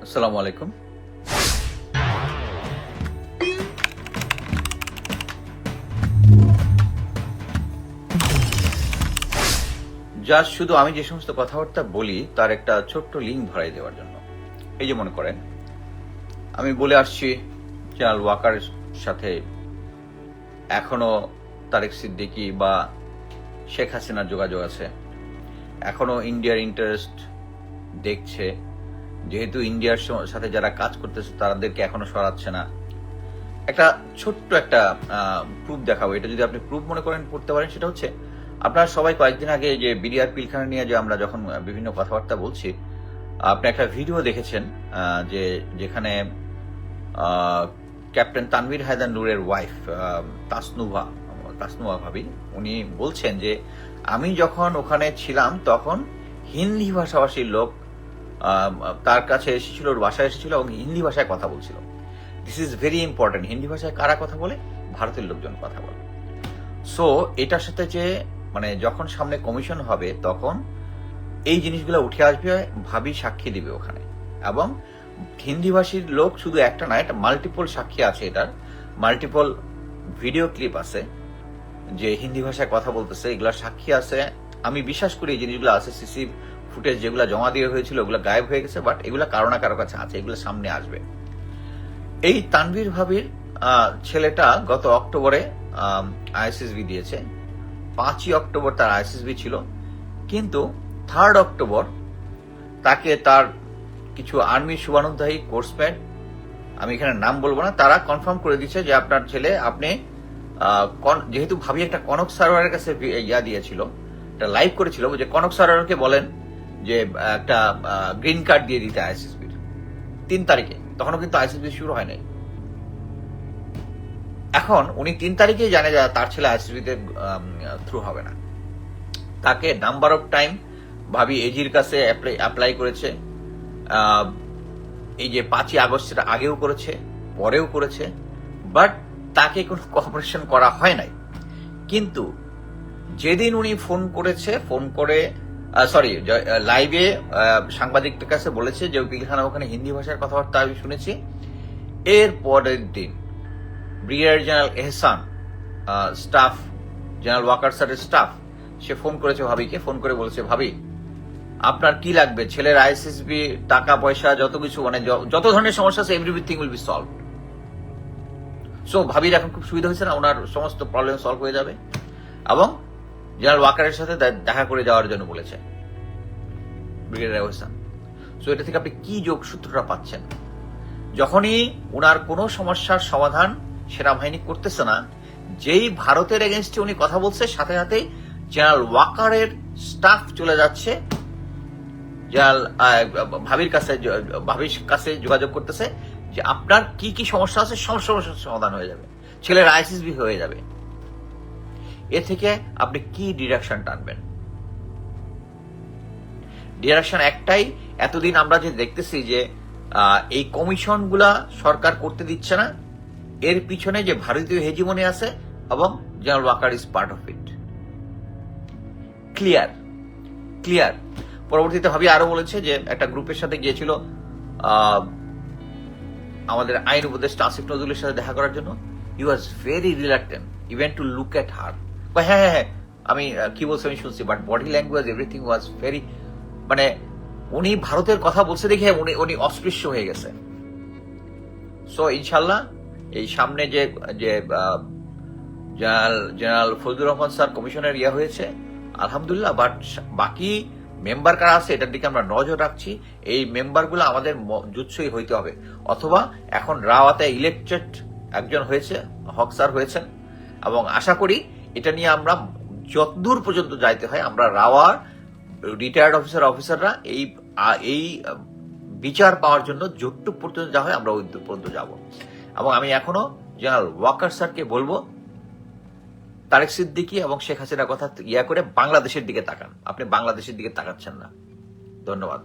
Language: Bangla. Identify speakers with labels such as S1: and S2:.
S1: আসসালামু আলাইকুম। জাস্ট শুধু আমি যে সমস্ত কথাবার্তা বলি তার একটা ছোট্ট লিঙ্ক ধরাই দেওয়ার জন্য। এই যে মনে করেন আমি বলে আসছি জেনারেল ওয়াকারের সাথে এখনো তারেক সিদ্দিকী বা শেখ হাসিনার যোগাযোগ আছে, এখনো ইন্ডিয়ার ইন্টারেস্ট দেখছে, যেহেতু ইন্ডিয়ার সাথে যারা কাজ করতেছে তাদেরকে এখনো সরাচ্ছে না। একটা ছোট্ট একটা প্রুফ দেখাবো। এটা যদি আপনি প্রুফ মনে করেন করতে পারেন, সেটা হচ্ছে আপনারা সবাই কয়েকদিন আগে যে বিডিআর পিলখানা নিয়ে যে আমরা যখন বিভিন্ন কথাবার্তা বলছি, আপনি একটা ভিডিও দেখেছেন যে যেখানে ক্যাপ্টেন তানভীর হায়দার নূরের ওয়াইফ তাসনুভা ভাবি উনি বলছেন যে আমি যখন ওখানে ছিলাম তখন হিন্দি ভাষাভাষীর লোক তার কাছে এসেছিল, ওর বাসায় এসেছিল এবং হিন্দি ভাষায় কথা বলছিল। This is very important. Hindi ভাষায় কারা কথা বলে? ভারতের লোকজন কথা বলে। সো এটার সাথে যে মানে যখন সামনে কমিশন হবে তখন এই জিনিসগুলো উঠে আসবে, ভাবি সাক্ষী দিবে ওখানে। এবং হিন্দিভাষীর লোক শুধু একটা না, এটা মাল্টিপল সাক্ষী আছে, এটার মাল্টিপল ভিডিও ক্লিপ আছে যে হিন্দি ভাষায় কথা বলতেছে, এগুলা সাক্ষী আছে। আমি বিশ্বাস করি এই জিনিসগুলো আছে। সিসি ফুটেজ যেগুলো জমা দিয়ে হয়েছিল ওগুলো গায়েব হয়ে গেছে, বাট এগুলো কারো না কারো কাছে আছে, এগুলো সামনে আসবে। এই তানভীর ভাবির ছেলেটা গত অক্টোবরে আইএসএসবি দিয়েছে। 5ই অক্টোবর তার আইএসএসবি ছিল, কিন্তু 3rd অক্টোবর তাকে তার কিছু আর্মি শুভানুধ্যায়ী কোর্সমেট, আমি এখানে নাম বলবো না, তারা কনফার্ম করে দিচ্ছে যে আপনার ছেলে, আপনি যেহেতু ভাবি একটা কনক সারোয়ারের কাছে ইয়া দিয়েছিল, একটা লাইভ করেছিল, যে কনক সারোয়ারকে বলেন যে একটা গ্রিন কার্ড দিয়ে দিতে আইএসএসবির 3 তারিখে। তখনও কিন্তু আইএসএসবি শুরু হয় নাই। এখন উনি 3 তারিখেই জানে যে তার ছেলে আইএসএসবিতে থ্রু হবে না। তাকে নাম্বার অফ টাইম ভাবি এজির কাছে অ্যাপ্লাই করেছে। এই যে 5ই আগস্টের আগেও করেছে, পরেও করেছে, বাট তাকে কোনো কোঅপারেশন করা হয় নাই। কিন্তু যেদিন উনি ফোন করেছে, ফোন করে লাইভে সাংবাদিকদের কাছে বলেছে যে পিলখানা ওখানে হিন্দি ভাষার কথাবার্তা আমি শুনেছি, এর পরের দিন ব্রিগেডিয়ার জেনারেল এহসান স্টাফ, জেনারেল ওয়াকার স্যারের স্টাফ, সে ফোন করেছে ভাবিকে, ফোন করে বলেছে ভাবি আপনার কি লাগবে, ছেলের আইএসএসবি, টাকা পয়সা, যত কিছু, মানে যত ধরনের সমস্যা আছে, everything will be solve. So ভাবির এখন খুব সুবিধা হয়েছে না, ওনার সমস্ত প্রবলেম সলভ হয়ে যাবে। এবং জেনারেল ওয়াকারের সাথে দেখা করে যাওয়ার জন্য বলেছে ব্রিগেডিয়ার এহসান। সো এটা থেকে আপনি কি যোগসূত্রটা পাচ্ছেন? যখনই উনার কোনো সমস্যার সমাধান সেনাবাহিনী করতেছে না, যেই ভারতের এগেনস্টে উনি কথা বলছে, সাথে সাথেই জেনারেল ওয়াকারের স্টাফ চলে যাচ্ছে ভাবির কাছে যোগাযোগ করতেছে যে আপনার কি কি সমস্যা আছে, সব সমস্যার সমাধান হয়ে যাবে, ছেলের আইএসএসবি হয়ে যাবে। এ থেকে আপনি কি ডিরেকশন টানবেন? ডিরেকশন একটাই, এতদিন আমরা যে দেখতেছি যে এই কমিশনগুলা সরকার করতে দিচ্ছে না, এর পিছনে যে ভারতীয় হেজিমনি আছে এবং general walker is part of it. Clear. পরবর্তীতে ভাবি আরো বলেছে যে একটা গ্রুপের সাথে গিয়েছিল আমাদের আইন উপদেষ্টা আসিফ নজরুলের সাথে দেখা করার জন্য। He was very reluctant even to look at her. হ্যাঁ, আমি কি বলছি আমি শুনছি, but body language everything was very, মানে উনি ভারতের কথা বলছে দেখে উনি অস্পৃশ্য হয়ে গেছে। সো ইনশাল্লাহ এই সামনে যে জেনারেল ফজলুর রহমান স্যার কমিশনের ইয়া হয়েছে, আলহামদুলিল্লাহ, বাট বাকি মেম্বার কারা আছে এটার দিকে আমরা নজর রাখছি। এই মেম্বারগুলো আমাদের জুৎসই হইতে হবে, অথবা এখন রাওয়াতে ইলেকটেড একজন হয়েছে, হক স্যার হয়েছেন, এবং আশা করি এটা নিয়ে আমরা যতদূর পর্যন্ত যাইতে হয়, আমরা রাওয়ার রিটায়ার্ড অফিসাররা এই বিচার পাওয়ার জন্য যতটুকু পর্যন্ত যা হয় আমরা ওই পর্যন্ত যাব। এবং আমি এখনো জেনারেল ওয়াকার স্যারকে বলবো, তারেক সিদ্দিকী এবং শেখ হাসিনার কথা ইয়া করে বাংলাদেশের দিকে তাকান। আপনি বাংলাদেশের দিকে তাকাচ্ছেন না। ধন্যবাদ।